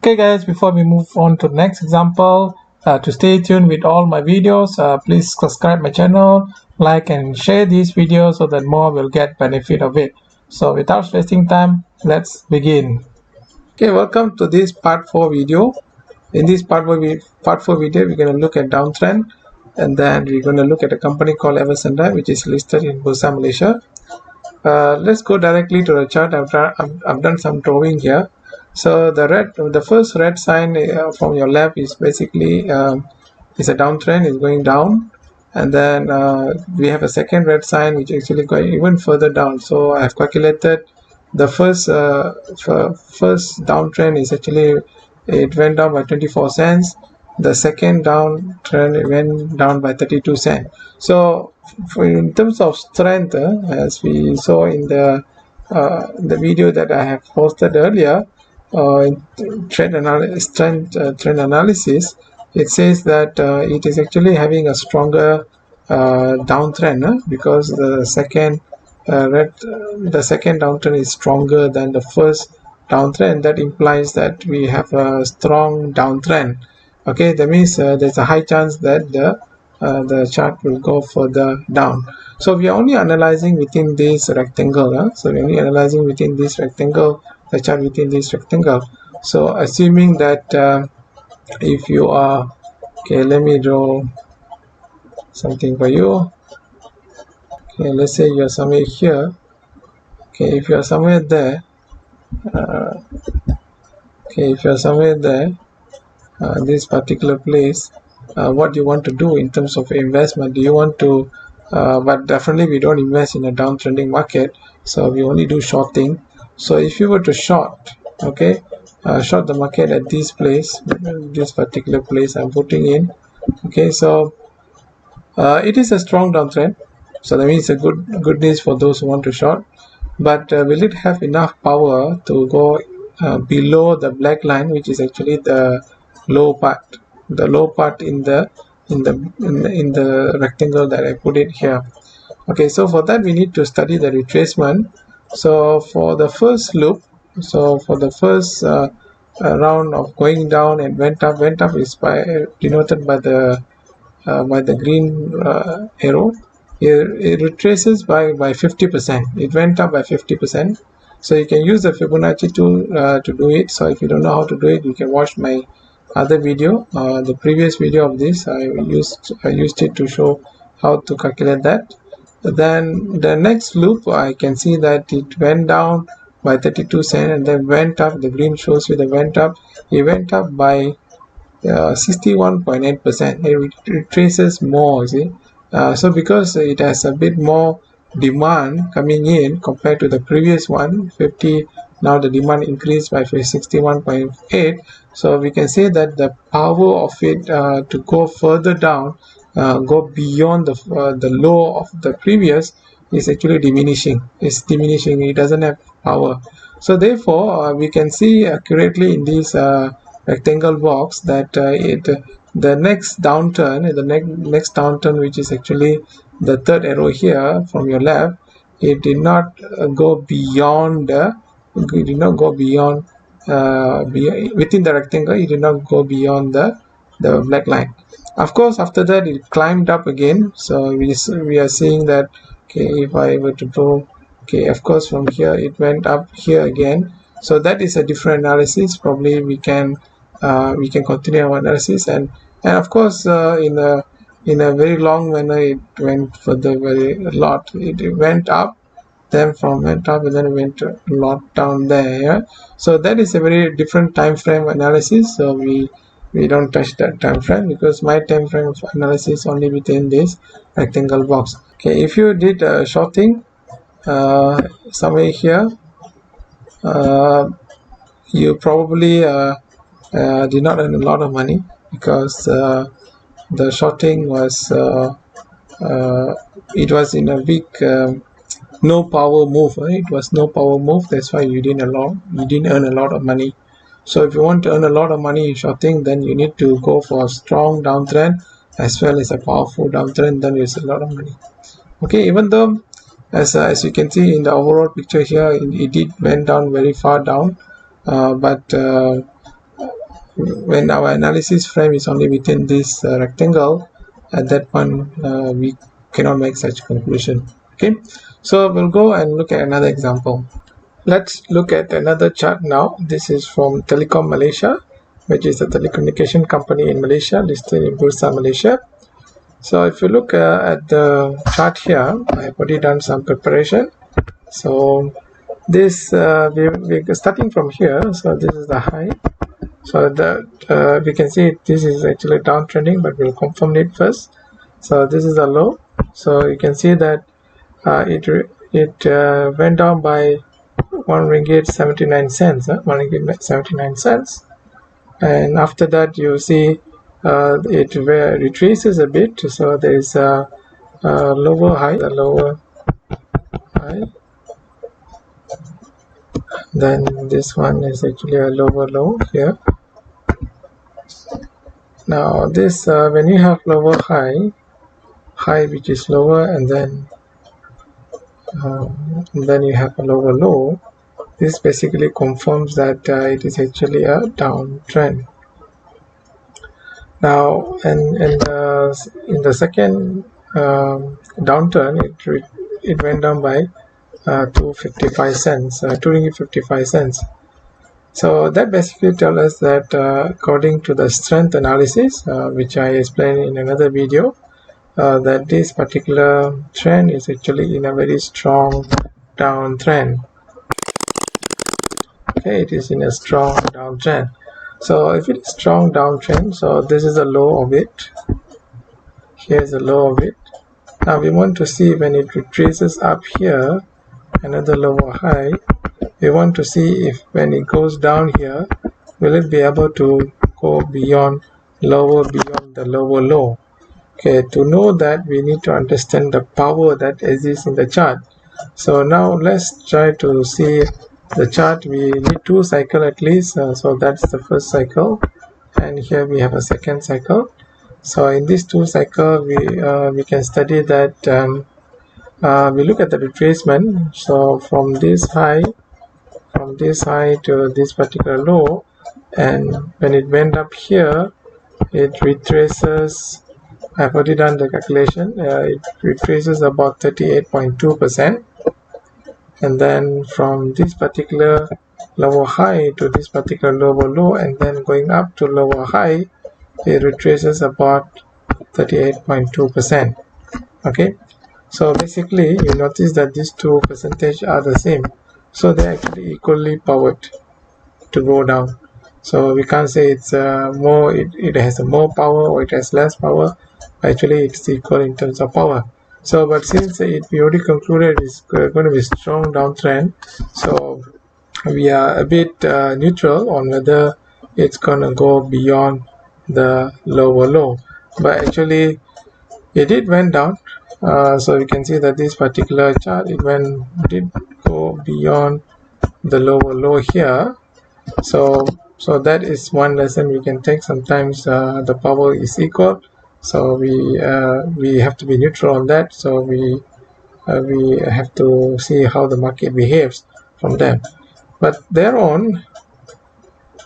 Okay guys, before we move on to the next example, to stay tuned with all my videos, please subscribe my channel, like and share these videos so that more will get benefit of it. So without wasting time, let's begin. Okay, welcome to this part 4 video. In this part 4 video, we're going to look at downtrend, and then we're going to look at a company called Eversenda, which is listed in Bursa Malaysia. Let's go directly to the chart. I've done some drawing here. So the first red sign from your left is basically is a downtrend, is going down, and then we have a second red sign which actually going even further down. So I have calculated the first downtrend is actually, it went down by 24 cents. The second downtrend went down by 32 cents. So in terms of strength, as we saw in the video that I have posted earlier, trend analysis, it says that it is actually having a stronger downtrend because the second downtrend is stronger than the first downtrend. That implies that we have a strong downtrend. Okay, that means there's a high chance that the chart will go further down. So we are only analyzing within this rectangle. So we're only analyzing within this rectangle, the chart within this rectangle. So assuming that if you are, okay, let me draw something for you. Okay, let's say you're somewhere here. Okay, if you're somewhere there, this particular place, what you want to do in terms of investment? Do you want to but definitely we don't invest in a downtrending market, so we only do shorting. So if you were to short, okay, short the market at this place, this particular place I'm putting in. Okay, so it is a strong downtrend, so that means a good news for those who want to short. But will it have enough power to go below the black line, which is actually the low part in the rectangle that I put it here? Okay, so for that we need to study the retracement. So for the first loop, so for the first round of going down and went up is denoted by the green arrow. It retraces by 50%. It went up by 50%. So you can use the Fibonacci tool to do it. So if you don't know how to do it, you can watch my other video, the previous video of this. I used it to show how to calculate that. Then the next loop, I can see that it went down by 32 cents and then went up. The green shows you the went up. It went up by 61.8%. It retraces more, see. So because it has a bit more demand coming in compared to the previous one, 50, now the demand increased by 61.8. So we can say that the power of it to go further down, go beyond the low of the previous, is actually diminishing. It's diminishing. It doesn't have power. So therefore, we can see accurately in this rectangle box that the next downturn, next downturn, which is actually the third arrow here from your left, it did not go beyond within the rectangle. It did not go beyond the black line. Of course, after that it climbed up again. So we are seeing that, okay, if I were to go, okay, of course from here it went up here again. So that is a different analysis. Probably we can continue our analysis, and of course in a very long manner it went for the very lot. It went up, then from went up and then it went a lot down there. Yeah? So that is a very different time frame analysis. So we don't touch that time frame because my time frame of analysis only within this rectangle box. Okay, if you did shorting somewhere here, you probably did not earn a lot of money because the shorting was it was in a big no power move. It was no power move. That's why you didn't earn a lot of money. So if you want to earn a lot of money in shorting, then you need to go for a strong downtrend as well as a powerful downtrend. Then there's a lot of money. Okay, even though as you can see in the overall picture here, it did went down very far down, but when our analysis frame is only within this rectangle, at that point we cannot make such conclusion. Okay, so we'll go and look at another example. Let's look at another chart now. This is from Telekom Malaysia, which is a telecommunication company in Malaysia listed in Bursa Malaysia. So if you look at the chart here, I have already done some preparation. So this we're starting from here. So this is the high. So that we can see this is actually downtrending, but we'll confirm it first. So this is the low. So you can see that it went down by 1 ringgit 79 cents. 1 ringgit 79 cents. And after that you see it retraces a bit, so there is a lower high, then this one is actually a lower low here. Now this when you have lower high which is lower, and then you have a lower low, this basically confirms that it is actually a downtrend. Now, and in the second downturn, it went down by 2.55 cents, 2 ringgit 55 cents. So that basically tells us that according to the strength analysis, which I explained in another video, that this particular trend is actually in a very strong downtrend. Okay, it is in a strong downtrend. So if it is strong downtrend, so this is the low of it. Here is the low of it. Now we want to see when it retraces up here, another lower high. We want to see if when it goes down here, will it be able to go beyond the lower low. Okay, to know that we need to understand the power that exists in the chart. So now let's try to see the chart. We need 2 cycles at least, so that's the first cycle, and here we have a second cycle. So in these 2 cycles we can study that we look at the retracement. So from this high to this particular low, and when it went up here, it retraces. I've already done the calculation. It retraces about 38.2%, and then from this particular lower high to this particular lower low, and then going up to lower high, it retraces about 38.2%. Okay, so basically you notice that these 2 percentage are the same, so they're actually equally powered to go down. So we can't say it's more, it has more power or it has less power. Actually it's equal in terms of power. So but since we already concluded it's going to be strong downtrend, so we are a bit neutral on whether it's gonna go beyond the lower low. But actually it went down, so you can see that this particular chart did go beyond the lower low here. So that is one lesson we can take. Sometimes the power is equal, so we have to be neutral on that. So we have to see how the market behaves from there. But thereon,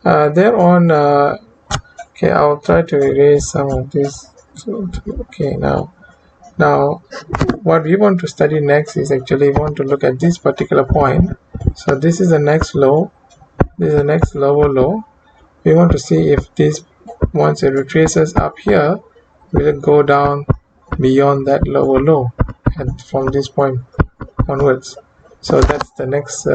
okay, I'll try to erase some of this. Okay, now what we want to study next is actually we want to look at this particular point. So this is the next low, this is the next lower low. We want to see if this, once it retraces up here, will it go down beyond that lower low and from this point onwards. So that's the next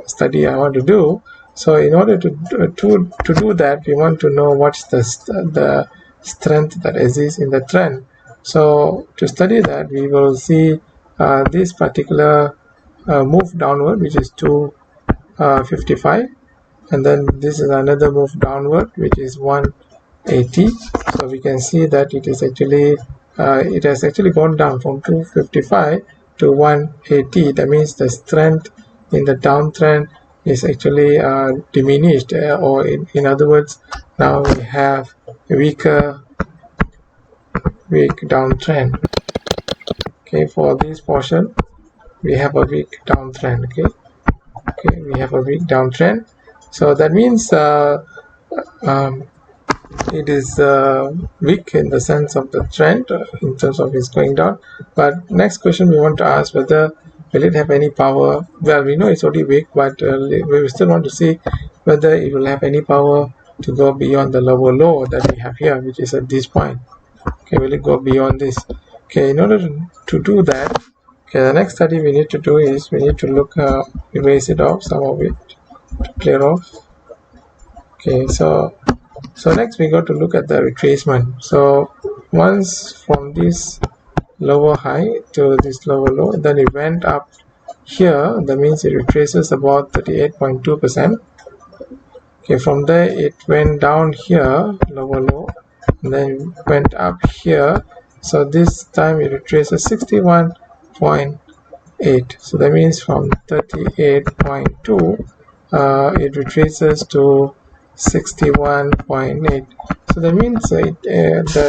study I want to do. So in order to do that, we want to know what's the strength that exists in the trend. So to study that, we will see this particular move downward, which is 255, and then this is another move downward, which is 180. So we can see that it is actually it has actually gone down from 255 to 180. That means the strength in the downtrend is actually diminished, or in other words, now we have a weak downtrend. Okay, for this portion we have a weak downtrend. Okay, we have a weak downtrend. So that means it is weak in the sense of the trend, in terms of it's going down. But next question we want to ask, whether will it have any power. Well, we know it's already weak, but we still want to see whether it will have any power to go beyond the lower low that we have here, which is at this point. Okay, will it go beyond this? Okay, in order to do that, okay, the next study we need to do is we need to look, erase it off, some of it, clear off. Okay, so next we got to look at the retracement. So once from this lower high to this lower low, then it went up here, that means it retraces about 38.2%. Okay, from there it went down here, lower low, and then went up here. So this time it retraces 61.8. So that means from 38.2, it retraces to 61.8. So that means that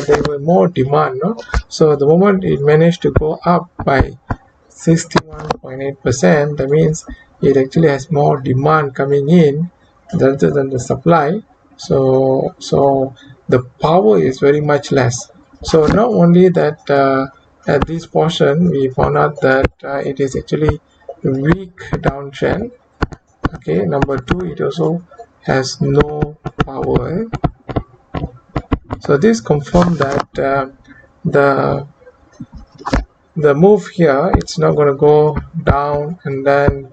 there was more demand, no? So the moment it managed to go up by 61.8%, that means it actually has more demand coming in rather than the supply. So the power is very much less. So not only that, at this portion we found out that it is actually weak downtrend. Okay, number two, it also has no power. So this confirmed that the the move here, it's not going to go down and then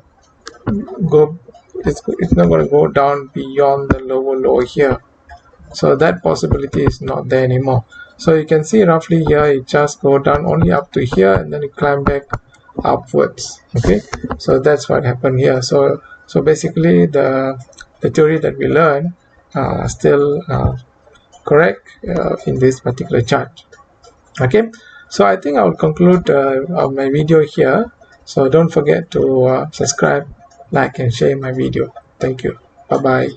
go, it's not going to go down beyond the lower low here. So that possibility is not there anymore. So you can see roughly here it just go down only up to here and then it climb back upwards. Okay, so that's what happened here. So basically the theory that we learned still correct in this particular chart. Okay, so I think I will conclude my video here. So don't forget to subscribe, like and share my video. Thank you. Bye bye.